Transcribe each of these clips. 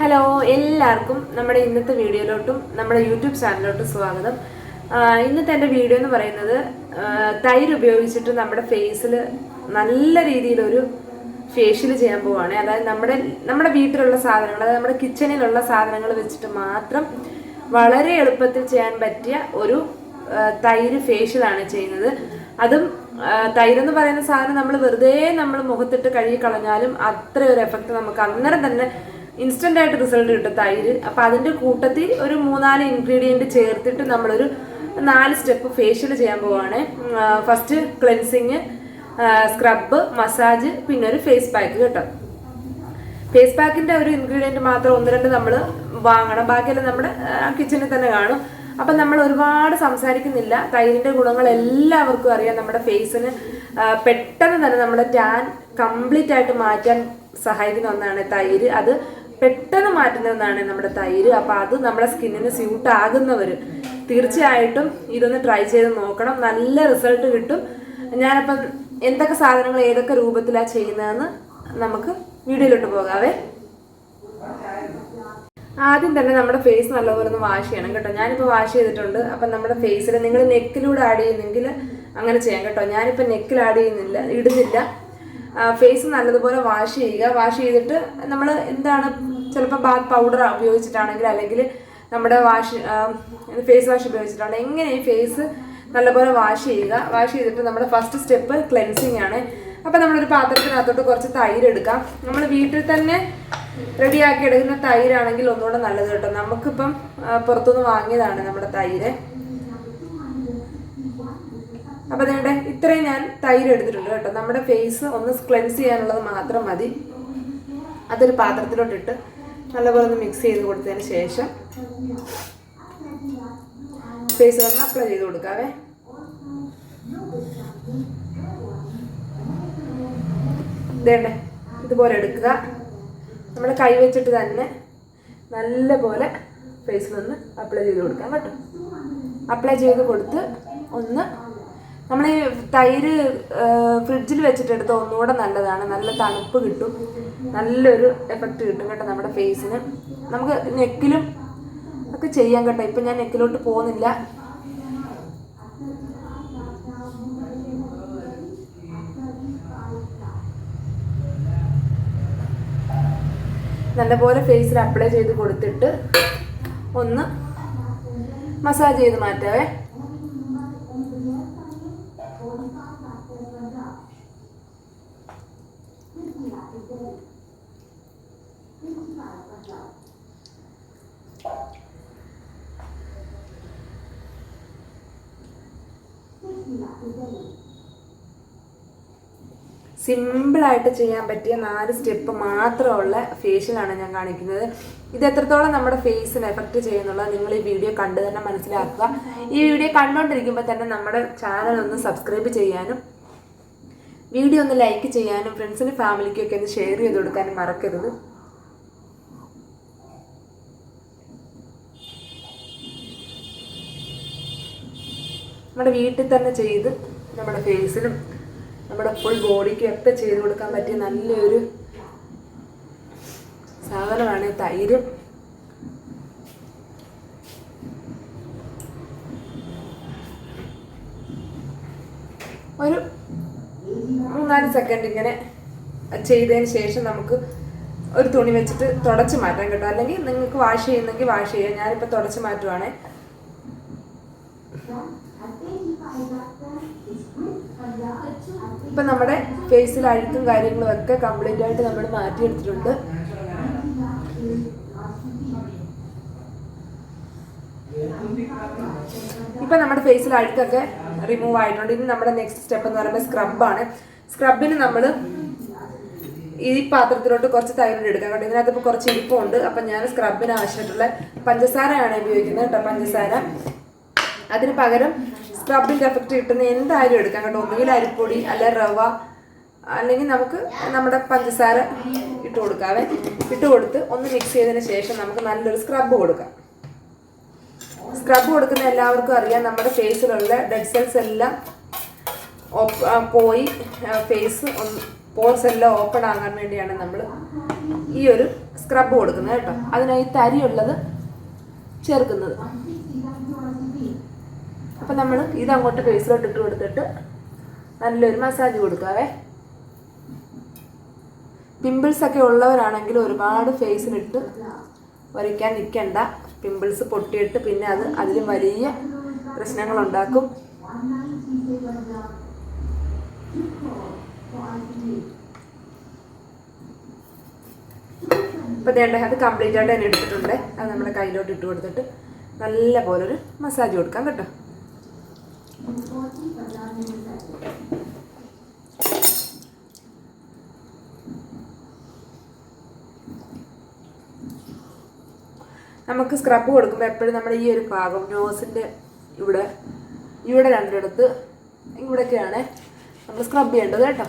Hello, എല്ലാവർക്കും നമ്മുടെ ഇന്നത്തെ വീഡിയോയിലോട്ടും നമ്മുടെ യൂട്യൂബ് ചാനലിലോട്ടും സ്വാഗതം. ഇന്നത്തെ എൻ്റെ വീഡിയോ എന്ന് പറയുന്നത് തൈര് ഉപയോഗിച്ചിട്ട് നമ്മുടെ ഫേസിൽ നല്ല രീതിയിലൊരു ഫേഷ്യൽ ചെയ്യാൻ പോവുകയാണ്. അതായത് നമ്മുടെ വീട്ടിലുള്ള സാധനങ്ങൾ, അതായത് നമ്മുടെ കിച്ചണിലുള്ള സാധനങ്ങൾ വെച്ചിട്ട് മാത്രം വളരെ എളുപ്പത്തിൽ ചെയ്യാൻ പറ്റിയ ഒരു തൈര് ഫേഷ്യലാണ് ചെയ്യുന്നത്. അതും തൈരെന്ന് പറയുന്ന സാധനം നമ്മൾ മുഖത്തിട്ട് കഴുകി കളഞ്ഞാലും അത്ര ഒരു എഫക്റ്റ് നമുക്ക് അന്നേരം തന്നെ ഇൻസ്റ്റന്റ് ആയിട്ട് റിസൾട്ട് കിട്ടും തൈര്. അപ്പൊ അതിന്റെ കൂട്ടത്തിൽ ഒരു 3-4 ഇൻഗ്രീഡിയന്റ് ചേർത്തിട്ട് നമ്മളൊരു 4 സ്റ്റെപ്പ് ഫേഷ്യൽ ചെയ്യാൻ പോവാണ്. ഫസ്റ്റ് ക്ലെൻസിങ്, സ്ക്രബ്, മസാജ്, പിന്നെ ഒരു ഫേസ് പാക്ക് കേട്ടോ. ഫേസ് പാക്കിന്റെ ഒരു ഇൻഗ്രീഡിയന്റ് മാത്രം 1-2 നമ്മൾ വാങ്ങണം, ബാക്കിയെല്ലാം നമ്മുടെ കിച്ചണിൽ തന്നെ കാണും. അപ്പൊ നമ്മൾ ഒരുപാട് സംസാരിക്കുന്നില്ല. തൈരിന്റെ ഗുണങ്ങൾ എല്ലാവർക്കും അറിയാം. നമ്മുടെ ഫേസിന് പെട്ടെന്ന് തന്നെ നമ്മുടെ ടാൻ കംപ്ലീറ്റ് ആയിട്ട് മാറ്റാൻ സഹായിക്കുന്ന ഒന്നാണ് തൈര്. അത് പെട്ടെന്ന് മാറ്റുന്ന ഒന്നാണ് നമ്മുടെ തൈര്. അപ്പൊ അത് നമ്മുടെ സ്കിന്നിന് സ്യൂട്ട് ആകുന്നവര് തീർച്ചയായിട്ടും ഇതൊന്ന് ട്രൈ ചെയ്ത് നോക്കണം. നല്ല റിസൾട്ട് കിട്ടും. ഞാനപ്പം എന്തൊക്കെ സാധനങ്ങൾ ഏതൊക്കെ രൂപത്തിലാണ് ചെയ്യുന്നതെന്ന് നമുക്ക് വീഡിയോയിലോട്ട് പോകാവേ. ആദ്യം തന്നെ നമ്മുടെ ഫേസ് നല്ലപോലെ ഒന്ന് വാഷ് ചെയ്യണം കേട്ടോ. ഞാനിപ്പോൾ വാഷ് ചെയ്തിട്ടുണ്ട്. അപ്പം നമ്മുടെ ഫേസിൽ നിങ്ങൾ നെക്കിലൂടെ ആഡ് ചെയ്യുന്നെങ്കിൽ അങ്ങനെ ചെയ്യാം കേട്ടോ. ഞാനിപ്പോൾ നെക്കിൽ ഇടുന്നില്ല. ഫേസ് നല്ലതുപോലെ വാഷ് ചെയ്യുക. വാഷ് ചെയ്തിട്ട് നമ്മൾ ചിലപ്പോൾ ബാത്ത് പൗഡർ ഉപയോഗിച്ചിട്ടാണെങ്കിൽ, അല്ലെങ്കിൽ നമ്മുടെ ഫേസ് വാഷ് ഉപയോഗിച്ചിട്ടാണെങ്കിൽ, എങ്ങനെ ഈ ഫേസ് നല്ലപോലെ വാഷ് ചെയ്യുക. വാഷ് ചെയ്തിട്ട് നമ്മുടെ ഫസ്റ്റ് സ്റ്റെപ്പ് ക്ലെൻസിങ് ആണ്. അപ്പം നമ്മളൊരു പാത്രത്തിനകത്തോട്ട് കുറച്ച് തൈര് എടുക്കാം. നമ്മൾ വീട്ടിൽ തന്നെ റെഡിയാക്കി എടുക്കുന്ന തൈരാണെങ്കിൽ ഒന്നുകൂടെ നല്ലത് കേട്ടോ. നമുക്കിപ്പം പുറത്തുനിന്ന് വാങ്ങിയതാണ് നമ്മുടെ തൈര്. അപ്പം നിങ്ങളുടെ ഇത്രയും ഞാൻ തൈര് എടുത്തിട്ടുണ്ട് കേട്ടോ. നമ്മുടെ ഫേസ് ഒന്ന് ക്ലെൻസ് ചെയ്യാനുള്ളത് മാത്രം മതി. അതൊരു പാത്രത്തിലോട്ടിട്ട് നല്ലപോലെ ഒന്ന് മിക്സ് ചെയ്ത് കൊടുത്തതിന് ശേഷം ഫേസ് ഒന്ന് അപ്ലൈ ചെയ്ത് കൊടുക്കാവേ. ഇതേണ്ടേ ഇതുപോലെ എടുക്കുക. നമ്മൾ കൈ വെച്ചിട്ട് തന്നെ നല്ലപോലെ ഫേസിലൊന്ന് അപ്ലൈ ചെയ്ത് കൊടുക്കാം കേട്ടോ. അപ്ലൈ ചെയ്ത് കൊടുത്ത് നമ്മൾ ഈ തൈര് ഫ്രിഡ്ജിൽ വെച്ചിട്ടെടുത്ത് ഒന്നുകൂടെ നല്ലതാണ്. നല്ല തണുപ്പ് കിട്ടും, നല്ലൊരു എഫക്റ്റ് കിട്ടും കേട്ടോ നമ്മുടെ ഫേസിന്. നമുക്ക് നെക്കിലും ഒക്കെ ചെയ്യാം കേട്ടോ. ഇപ്പം ഞാൻ നെക്കിലോട്ട് പോകുന്നില്ല. നല്ലപോലെ ഫേസിൽ അപ്ലൈ ചെയ്ത് കൊടുത്തിട്ട് ഒന്ന് മസാജ് ചെയ്ത് മാറ്റാവേ. സിമ്പിളായിട്ട് ചെയ്യാൻ പറ്റിയ 4 സ്റ്റെപ്പ് മാത്രമുള്ള ഫേഷ്യലാണ് ഞാൻ കാണിക്കുന്നത്. ഇത് എത്രത്തോളം നമ്മുടെ ഫേസിന് എഫക്റ്റ് ചെയ്യുന്നുള്ളത് നിങ്ങൾ ഈ വീഡിയോ കണ്ട് തന്നെ മനസ്സിലാക്കുക. ഈ വീഡിയോ കണ്ടുകൊണ്ടിരിക്കുമ്പോൾ തന്നെ നമ്മുടെ ചാനൽ ഒന്ന് സബ്സ്ക്രൈബ് ചെയ്യാനും വീഡിയോ ഒന്ന് ലൈക്ക് ചെയ്യാനും ഫ്രണ്ട്സിനും ഫാമിലിക്കും ഒക്കെ ഒന്ന് ഷെയർ ചെയ്ത് കൊടുക്കാനും മറക്കരുത്. നമ്മുടെ വീട്ടിൽ തന്നെ ചെയ്ത് നമ്മുടെ ഫേസിനും നമ്മുടെ ഫുൾ ബോഡിക്കും ഒക്കെ ചെയ്ത് കൊടുക്കാൻ പറ്റിയ നല്ലൊരു സാധനമാണ് തൈര്. ഒരു 3-4 സെക്കൻഡ് ഇങ്ങനെ ചെയ്തതിന് ശേഷം നമുക്ക് ഒരു തുണി വെച്ചിട്ട് തുടച്ച് മാറ്റാൻ കേട്ടോ. അല്ലെങ്കിൽ നിങ്ങൾക്ക് വാഷ് ചെയ്യുന്നെങ്കിൽ വാഷ് ചെയ്യാം. ഞാനിപ്പോൾ തുടച്ച് മാറ്റുവാണേ. ഇപ്പം നമ്മുടെ ഫേസിൽ അഴുക്കും കാര്യങ്ങളും ഒക്കെ കംപ്ലീറ്റ് ആയിട്ട് നമ്മൾ മാറ്റിയെടുത്തിട്ടുണ്ട്. ഇപ്പം നമ്മുടെ ഫേസിൽ അഴുക്കൊക്കെ റിമൂവ് ആയിട്ടുണ്ട്. ഇനി നമ്മുടെ നെക്സ്റ്റ് സ്റ്റെപ്പ് എന്ന് പറയുമ്പോൾ സ്ക്രബാണ്. സ്ക്രബിന് നമ്മൾ ഈ പാത്രത്തിലോട്ട് കുറച്ച് തൈര് എടുക്കാം കേട്ടോ. ഇതിനകത്ത് ഇപ്പോൾ കുറച്ച് ഇരിപ്പുണ്ട്. അപ്പം ഞാൻ സ്ക്രബിന് ആവശ്യമായിട്ടുള്ള പഞ്ചസാരയാണ് ഉപയോഗിക്കുന്നത് കേട്ടോ. പഞ്ചസാര അതിന് പകരം സ്ക്രബിൻ്റെ എഫക്റ്റ് കിട്ടുന്ന എന്തായാലും എടുക്കാം കേട്ടോ. ഒന്നുകിൽ അരിപ്പൊടി, അല്ലെ റവ, അല്ലെങ്കിൽ നമുക്ക് നമ്മുടെ പഞ്ചസാര ഇട്ട് കൊടുക്കാവേ. ഇട്ട് കൊടുത്ത് ഒന്ന് മിക്സ് ചെയ്തതിന് ശേഷം നമുക്ക് നല്ലൊരു സ്ക്രബ് കൊടുക്കാം. സ്ക്രബ് കൊടുക്കുന്ന എല്ലാവർക്കും അറിയാം, നമ്മുടെ ഫേസിലുള്ള ഡെഡ് സെൽസ് എല്ലാം പോയി ഫേസ് പോർസ് എല്ലാം ഓപ്പൺ ആകാൻ വേണ്ടിയാണ് നമ്മൾ ഈ ഒരു സ്ക്രബ് കൊടുക്കുന്നത് കേട്ടോ. അതിനായി തരിയുള്ളത് ചേർക്കുന്നത്. അപ്പം നമ്മൾ ഇതങ്ങോട്ട് ഫേസിലോട്ട് ഇട്ട് കൊടുത്തിട്ട് നല്ലൊരു മസാജ് കൊടുക്കാവേ. പിമ്പിൾസ് ഒക്കെ ഉള്ളവരാണെങ്കിൽ ഒരുപാട് ഫേസിലിട്ട് വരയ്ക്കാൻ നിൽക്കണ്ട. പിമ്പിൾസ് പൊട്ടിയിട്ട് പിന്നെ അതിൽ വലിയ പ്രശ്നങ്ങളുണ്ടാക്കും. ഇപ്പം വേണ്ട അത് കംപ്ലീറ്റ് ആയിട്ട് തന്നെ എടുത്തിട്ടുണ്ട്. അത് നമ്മുടെ കയ്യിലോട്ട് ഇട്ട് കൊടുത്തിട്ട് നല്ല പോലെ ഒരു മസാജ് കൊടുക്കാം കേട്ടോ. നമുക്ക് സ്ക്രബ് കൊടുക്കുമ്പോൾ എപ്പോഴും നമ്മൾ ഈ ഒരു ഭാഗം നോസിൻ്റെ ഇവിടെ രണ്ടിടത്ത് ഇവിടെയൊക്കെയാണ് നമ്മൾ സ്ക്രബ് ചെയ്യേണ്ടത് കേട്ടോ.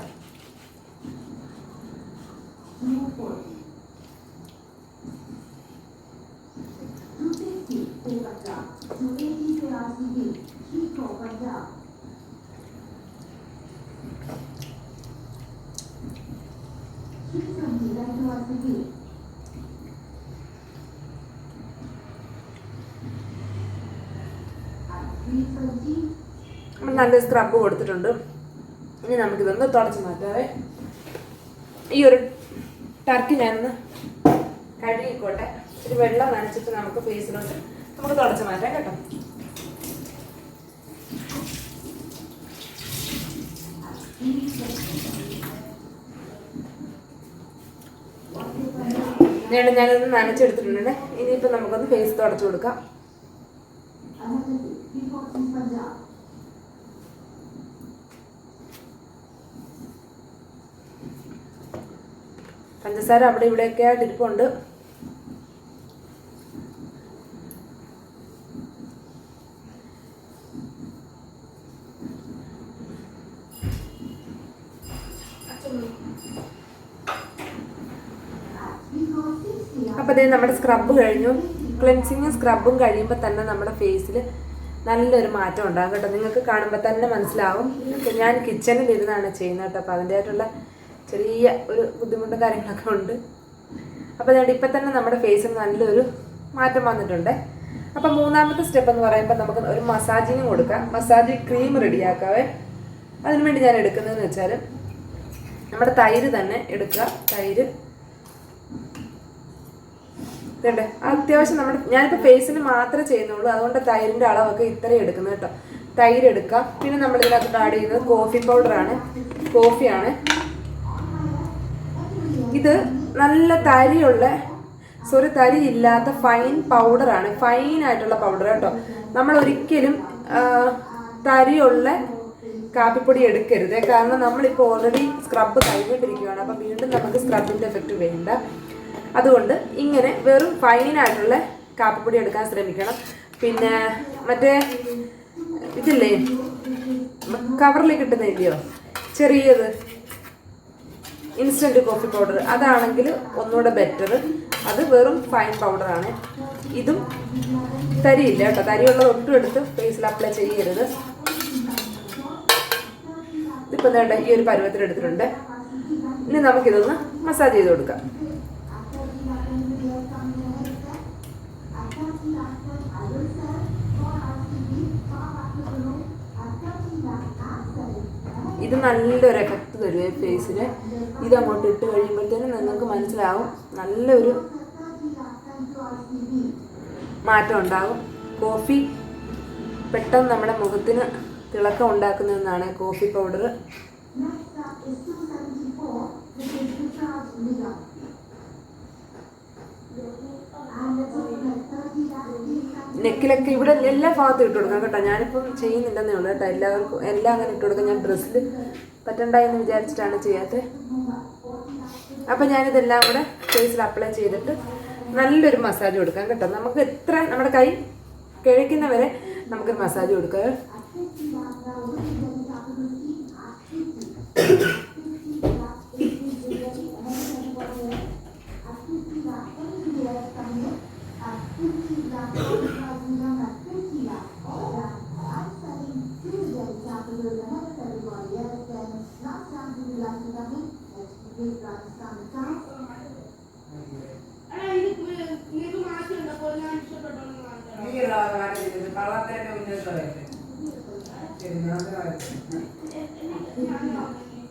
നമ്മൾ നല്ല സ്ക്രബ് കൊടുത്തിട്ടുണ്ട്. ഇനി നമുക്കിതൊന്ന് തുടച്ച് മാറ്റാവേ. ഈ ഒരു ടർക്കി ഞാനൊന്ന് കഴുകിക്കോട്ടെ. ഇച്ചിരി വെള്ളം നനച്ചിട്ട് നമുക്ക് ഫേസിലോട്ട് നമുക്ക് തുടച്ച് മാറ്റാം കേട്ടോ. ഞാനത് നനച്ചെടുത്തിട്ടുണ്ട്. ഇനിയിപ്പോൾ നമുക്കൊന്ന് ഫേസ് തുടച്ച് കൊടുക്കാം. പഞ്ചസാര അവിടെ ഇവിടെയൊക്കെ ആയിട്ട് ഇരിപ്പുണ്ട്. അപ്പോൾ അതേ നമ്മുടെ സ്ക്രബ് കഴിഞ്ഞു. ക്ലെൻസിങ് സ്ക്രബും കഴിയുമ്പോൾ തന്നെ നമ്മുടെ ഫേസിൽ നല്ലൊരു മാറ്റം ഉണ്ടാകും കേട്ടോ. നിങ്ങൾക്ക് കാണുമ്പോൾ തന്നെ മനസ്സിലാവും. ഞാൻ കിച്ചണിൽ ഇരുന്നാണ് ചെയ്യുന്നത് കേട്ടോ. അപ്പോൾ അതിൻ്റെതായിട്ടുള്ള ചെറിയ ഒരു ബുദ്ധിമുട്ടും കാര്യങ്ങളൊക്കെ ഉണ്ട്. അപ്പോൾ അതുകൊണ്ട് ഇപ്പം തന്നെ നമ്മുടെ ഫേസിൽ നല്ലൊരു മാറ്റം വന്നിട്ടുണ്ട്. അപ്പം മൂന്നാമത്തെ സ്റ്റെപ്പ് എന്ന് പറയുമ്പോൾ നമുക്ക് ഒരു മസാജിങ് കൊടുക്കാം. മസാജ് ക്രീം റെഡിയാക്കാവേ. അതിനുവേണ്ടി ഞാൻ എടുക്കുന്നതെന്ന് വെച്ചാൽ നമ്മുടെ തൈര് തന്നെ എടുക്കുക. തൈര് ഇതുണ്ട്. അത്യാവശ്യം ഞാനിപ്പോൾ ഫേസിന് മാത്രമേ ചെയ്യുന്നുള്ളൂ. അതുകൊണ്ട് തൈരിൻ്റെ അളവൊക്കെ ഇത്രയും എടുക്കുന്നത് കേട്ടോ. തൈര് എടുക്കാം. പിന്നെ നമ്മൾ ഇതിനകത്ത് ആഡ് ചെയ്യുന്നത് കോഫി പൗഡറാണ്. കോഫിയാണ് ഇത്. നല്ല തരി ഇല്ലാത്ത ഫൈൻ പൗഡറാണ്. ഫൈനായിട്ടുള്ള പൗഡർ കേട്ടോ. നമ്മൾ ഒരിക്കലും തരിയുള്ള കാപ്പിപ്പൊടി എടുക്കരുത്. കാരണം നമ്മളിപ്പോൾ ഓൾറെഡി സ്ക്രബ് കഴിഞ്ഞിട്ടിരിക്കുകയാണ്. അപ്പോൾ വീണ്ടും നമുക്ക് സ്ക്രബിൻ്റെ എഫക്റ്റ് വേണ്ട. അതുകൊണ്ട് ഇങ്ങനെ വെറും ഫൈനായിട്ടുള്ള കാപ്പിപ്പൊടി എടുക്കാൻ ശ്രമിക്കണം. പിന്നെ മറ്റേ ഇതില്ലേ കവറിൽ കിട്ടുന്നില്ലയോ ചെറിയത് ഇൻസ്റ്റൻറ്റ് കോഫി പൗഡർ, അതാണെങ്കിൽ ഒന്നുകൂടെ ബെറ്റർ. അത് വെറും ഫൈൻ പൗഡറാണ്. ഇതും തരിയില്ല കേട്ടോ. തരിയുള്ളത് ഒട്ടും എടുത്ത് ഫേസിൽ അപ്ലൈ ചെയ്യരുത്. ഇതിപ്പോൾ നേട്ട ഈ ഒരു പരുവത്തിൽ എടുത്തിട്ടുണ്ട്. ഇനി നമുക്കിതൊന്ന് മസാജ് ചെയ്ത് കൊടുക്കാം. ഇത് നല്ലൊരു എഫക്റ്റ് തരുവേ ഫേസിന്. ഇതങ്ങോട്ട് ഇട്ട് കഴിയുമ്പോഴത്തേനും നിങ്ങൾക്ക് മനസ്സിലാവും നല്ലൊരു മാറ്റം ഉണ്ടാകും. കോഫി പെട്ടെന്ന് നമ്മുടെ മുഖത്തിന് തിളക്കം ഉണ്ടാക്കുന്നതെന്നാണ് കോഫി പൗഡർ. നെക്കിലൊക്കെ ഇവിടെ എല്ലാ ഭാഗത്തും ഇട്ട് കൊടുക്കാം കേട്ടോ. ഞാനിപ്പം ചെയ്യുന്നില്ലെന്നേ ഉള്ളൂ കേട്ടോ. എല്ലാം അങ്ങനെ ഇട്ട് കൊടുക്കാം. ഞാൻ ഡ്രസ്സിൽ പറ്റണ്ടായെന്ന് വിചാരിച്ചിട്ടാണ് ചെയ്യാത്തത്. അപ്പം ഞാനിതെല്ലാം കൂടെ ഫേസിൽ അപ്ലൈ ചെയ്തിട്ട് നല്ലൊരു മസാജ് കൊടുക്കാം കേട്ടോ. നമുക്ക് എത്ര നമ്മുടെ കൈ കിഴക്കുന്നവരെ നമുക്ക് മസാജ് കൊടുക്കാം.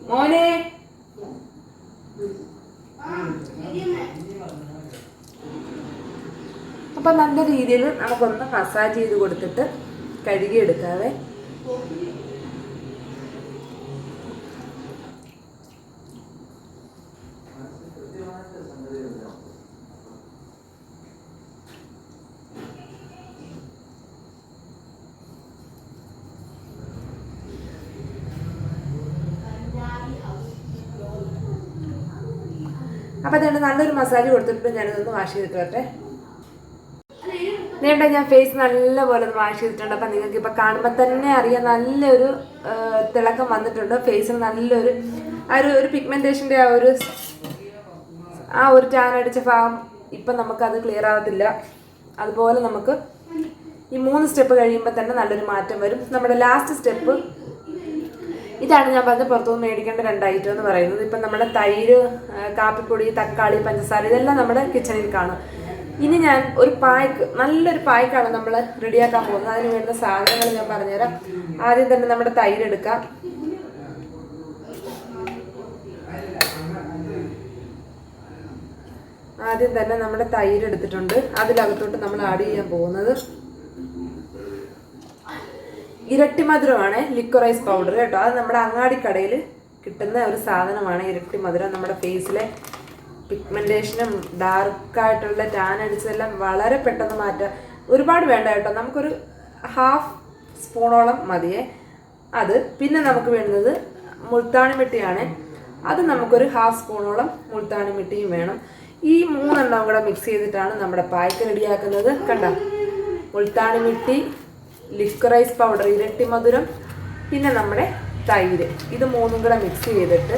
മോനെ അപ്പൊ നല്ല രീതിയിൽ നമുക്കൊന്ന് മസാജ് ചെയ്ത് കൊടുത്തിട്ട് കഴുകിയെടുക്കാവേ. അപ്പൊ അതുകൊണ്ട് നല്ലൊരു മസാജ് കൊടുത്തിട്ട് ഞാനിതൊന്ന് വാഷ് ചെയ്തിട്ട് വരട്ടെ. നേണ്ട ഞാൻ ഫേസ് നല്ലപോലെ ഒന്ന് വാഷ് ചെയ്തിട്ടുണ്ട്. അപ്പം നിങ്ങൾക്ക് ഇപ്പം കാണുമ്പോൾ തന്നെ അറിയാം നല്ലൊരു തിളക്കം വന്നിട്ടുണ്ട്. ഫേസിന് നല്ലൊരു ഒരു പിഗ്മെൻറ്റേഷൻ്റെ ആ ഒരു ടാൻ അടിച്ച ഭാഗം ഇപ്പം നമുക്കത് ക്ലിയർ ആവത്തില്ല. അതുപോലെ നമുക്ക് ഈ 3 സ്റ്റെപ്പ് കഴിയുമ്പോൾ തന്നെ നല്ലൊരു മാറ്റം വരും. നമ്മുടെ ലാസ്റ്റ് സ്റ്റെപ്പ് ഇതാണ് ഞാൻ പറഞ്ഞ പുറത്തുനിന്ന് മേടിക്കേണ്ട 2 ഐറ്റം എന്ന് പറയുന്നത്. ഇപ്പം നമ്മുടെ തൈര്, കാപ്പിപ്പൊടി, തക്കാളി, പഞ്ചസാര ഇതെല്ലാം നമ്മുടെ കിച്ചണിൽ കാണും. ഇനി ഞാൻ ഒരു നല്ലൊരു പായ്ക്കാണ് നമ്മൾ റെഡിയാക്കാൻ പോകുന്നത്. അതിന് വേണ്ടുന്ന സാധനങ്ങൾ ഞാൻ പറഞ്ഞുതരാം. ആദ്യം തന്നെ നമ്മുടെ തൈര് എടുക്കാം. ആദ്യം തന്നെ നമ്മുടെ തൈര് എടുത്തിട്ടുണ്ട്. അതിലകത്തോട്ട് നമ്മൾ ആഡ് ചെയ്യാൻ പോകുന്നത് ഇരട്ടി മധുരമാണ്, ലിക്വറൈസ് പൗഡർ കേട്ടോ. അത് നമ്മുടെ അങ്ങാടിക്കടയിൽ കിട്ടുന്ന ഒരു സാധനമാണ് ഇരട്ടി മധുരം. നമ്മുടെ ഫേസിലെ പിഗ്മെൻറ്റേഷനും ഡാർക്കായിട്ടുള്ള ടാൻ അടിച്ചതെല്ലാം വളരെ പെട്ടെന്ന് മാറ്റാം. ഒരുപാട് വേണ്ട കേട്ടോ, നമുക്കൊരു 1/2 സ്പൂണോളം മതിയേ അത്. പിന്നെ നമുക്ക് വേണ്ടത് മുൾത്താണി മിട്ടിയാണ്. അത് നമുക്കൊരു 1/2 സ്പൂണോളം മുൾത്താണി മിട്ടിയും വേണം. ഈ 3 എണ്ണം കൂടെ മിക്സ് ചെയ്തിട്ടാണ് നമ്മുടെ പായ്ക്ക് റെഡിയാക്കുന്നത്. കണ്ടോ, മുൾത്താണി മിട്ടി, ലിക്വറൈസ് പൗഡർ, ഇരട്ടി മധുരം, പിന്നെ നമ്മുടെ തൈര്, ഇത് 3ഉം കൂടെ മിക്സ് ചെയ്തിട്ട്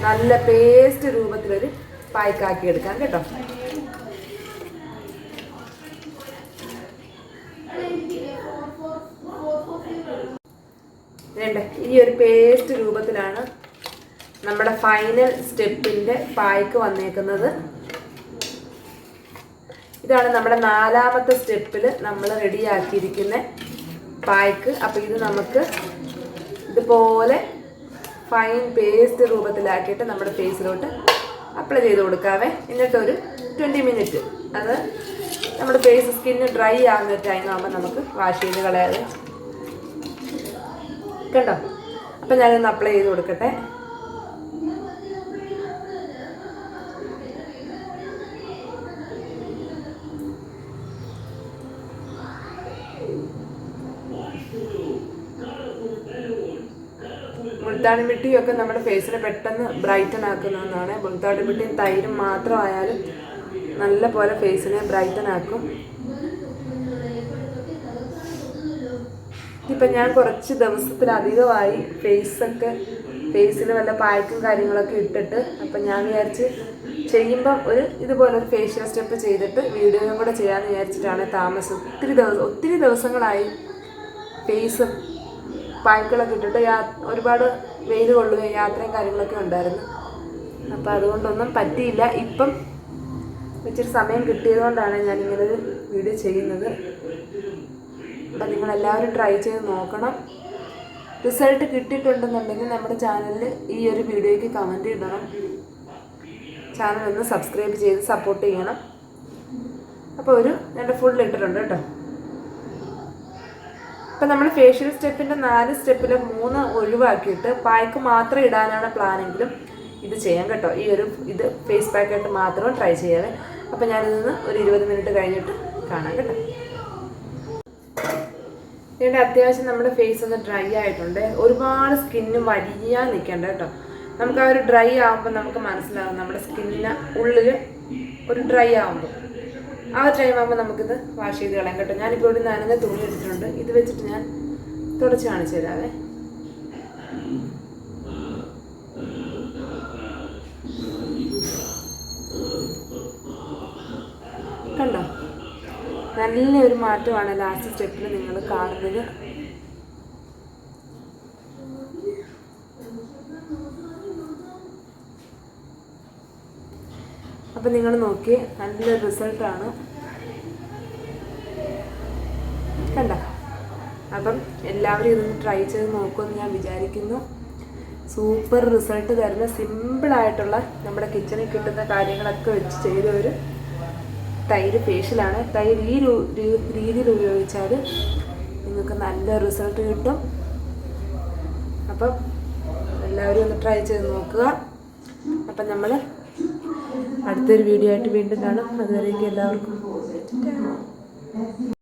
നല്ല പേസ്റ്റ് രൂപത്തിലൊരു പായ്ക്കാക്കി എടുക്കാം കേട്ടോ. ഈ ഒരു പേസ്റ്റ് രൂപത്തിലാണ് നമ്മുടെ ഫൈനൽ സ്റ്റെപ്പിൻ്റെ പായ്ക്ക് വന്നേക്കുന്നത്. ഇതാണ് നമ്മുടെ 4ാമത്തെ സ്റ്റെപ്പിൽ നമ്മൾ റെഡിയാക്കിയിരിക്കുന്ന പായ്ക്ക്. അപ്പോൾ ഇത് നമുക്ക് ഇതുപോലെ ഫൈൻ പേസ്റ്റ് രൂപത്തിലാക്കിയിട്ട് നമ്മുടെ ഫേസിലോട്ട് അപ്ലൈ ചെയ്ത് കൊടുക്കാവേ. എന്നിട്ടൊരു 20 മിനിറ്റ് അത് നമ്മുടെ ഫേസ് സ്കിന്ന് ഡ്രൈ ആകുന്ന ടൈം ആകുമ്പോൾ നമുക്ക് വാഷ് ചെയ്ത് കളയാതെ. കണ്ടോ, അപ്പം ഞാനൊന്ന് അപ്ലൈ ചെയ്ത് കൊടുക്കട്ടെ. മുൾത്താണി മിട്ടിയൊക്കെ നമ്മുടെ ഫേസിനെ പെട്ടെന്ന് ബ്രൈറ്റൻ ആക്കുന്നതാണ്. മുൾത്താണി മിട്ടിയും തൈരും മാത്രമായാലും നല്ല പോലെ ഫേസിനെ ബ്രൈറ്റൻ ആക്കും. ഇപ്പം ഞാൻ കുറച്ച് ദിവസത്തിലധികമായി ഫേസിൽ വല്ല പായ്ക്കും കാര്യങ്ങളൊക്കെ ഇട്ടിട്ട്. അപ്പം ഞാൻ വിചാരിച്ച് ചെയ്യുമ്പം ഇതുപോലൊരു ഫേഷ്യൽ സ്റ്റെപ്പ് ചെയ്തിട്ട് വീഡിയോയും കൂടെ ചെയ്യാമെന്ന് വിചാരിച്ചിട്ടാണ് താമസം. ഒത്തിരി ദിവസങ്ങളായി ഫേസ് പായ്ക്കളൊക്കെ ഇട്ടിട്ട് ഒരുപാട് വെയിൽ കൊള്ളുകയും യാത്രയും കാര്യങ്ങളൊക്കെ ഉണ്ടായിരുന്നു. അപ്പോൾ അതുകൊണ്ടൊന്നും പറ്റിയില്ല. ഇപ്പം ഇച്ചിരി സമയം കിട്ടിയതുകൊണ്ടാണ് ഞാനിങ്ങനൊരു വീഡിയോ ചെയ്യുന്നത്. അപ്പം നിങ്ങളെല്ലാവരും ട്രൈ ചെയ്ത് നോക്കണം. റിസൾട്ട് കിട്ടിയിട്ടുണ്ടെന്നുണ്ടെങ്കിൽ നമ്മുടെ ചാനലിൽ ഈ ഒരു വീഡിയോയ്ക്ക് കമൻറ്റ് ഇടണം. ചാനലൊന്ന് സബ്സ്ക്രൈബ് ചെയ്ത് സപ്പോർട്ട് ചെയ്യണം. അപ്പോൾ രണ്ട് ഫുൾ ഇട്ടിട്ടുണ്ട് കേട്ടോ. അപ്പം നമ്മൾ ഫേഷ്യൽ സ്റ്റെപ്പിൻ്റെ 4 സ്റ്റെപ്പിൽ 3 ഒഴിവാക്കിയിട്ട് പായ്ക്ക് മാത്രം ഇടാനാണ് പ്ലാനെങ്കിലും ഇത് ചെയ്യാം കേട്ടോ. ഇത് ഫേസ് പാക്കായിട്ട് മാത്രം ട്രൈ ചെയ്യാതെ. അപ്പം ഞാനിന്ന് ഒരു 20 മിനിറ്റ് കഴിഞ്ഞിട്ട് കാണാം കേട്ടോ. ഇതിൻ്റെ അത്യാവശ്യം നമ്മുടെ ഫേസ് ഒന്ന് ഡ്രൈ ആയിട്ടുണ്ട്. ഒരുപാട് സ്കിന്ന് വലിയാൻ നിൽക്കണ്ട കേട്ടോ. നമുക്ക് ആ ഒരു ഡ്രൈ ആകുമ്പോൾ നമുക്ക് മനസ്സിലാവും നമ്മുടെ സ്കിന്നിന് ഉള്ളിൽ ഒരു ഡ്രൈ ആകുമ്പോൾ. ആ ഒരു ടൈം ആകുമ്പോൾ നമുക്കിത് വാഷ് ചെയ്ത് കളയാം കേട്ടോ. ഞാനിപ്പോൾ ഇവിടെ നനഞ്ഞ തുണി എടുത്തിട്ടുണ്ട്. ഇത് വെച്ചിട്ട് ഞാൻ തുടച്ച് കാണിച്ചു തരാവേ. കണ്ടോ, നല്ലൊരു മാറ്റമാണ് ലാസ്റ്റ് സ്റ്റെപ്പിൽ നിങ്ങൾ കാണുന്നത്. അപ്പം നിങ്ങൾ നോക്കി നല്ലൊരു റിസൾട്ടാണ്. കണ്ട. അപ്പം എല്ലാവരും ഇതൊന്ന് ട്രൈ ചെയ്ത് നോക്കുമെന്ന് ഞാൻ വിചാരിക്കുന്നു. സൂപ്പർ റിസൾട്ട് തരുന്ന സിമ്പിളായിട്ടുള്ള നമ്മുടെ കിച്ചണിൽ കിട്ടുന്ന കാര്യങ്ങളൊക്കെ വെച്ച് ചെയ്ത ഒരു തൈര് ഫേഷ്യലാണ്. തൈര് ഈ രീതിയിൽ ഉപയോഗിച്ചാൽ നിങ്ങൾക്ക് നല്ല റിസൾട്ട് കിട്ടും. അപ്പം എല്ലാവരും ഒന്ന് ട്രൈ ചെയ്ത് നോക്കുക. അപ്പം നമ്മൾ അടുത്തൊരു വീഡിയോ ആയിട്ട് വീണ്ടും കാണാം. അതുവരേക്കും എല്ലാവർക്കും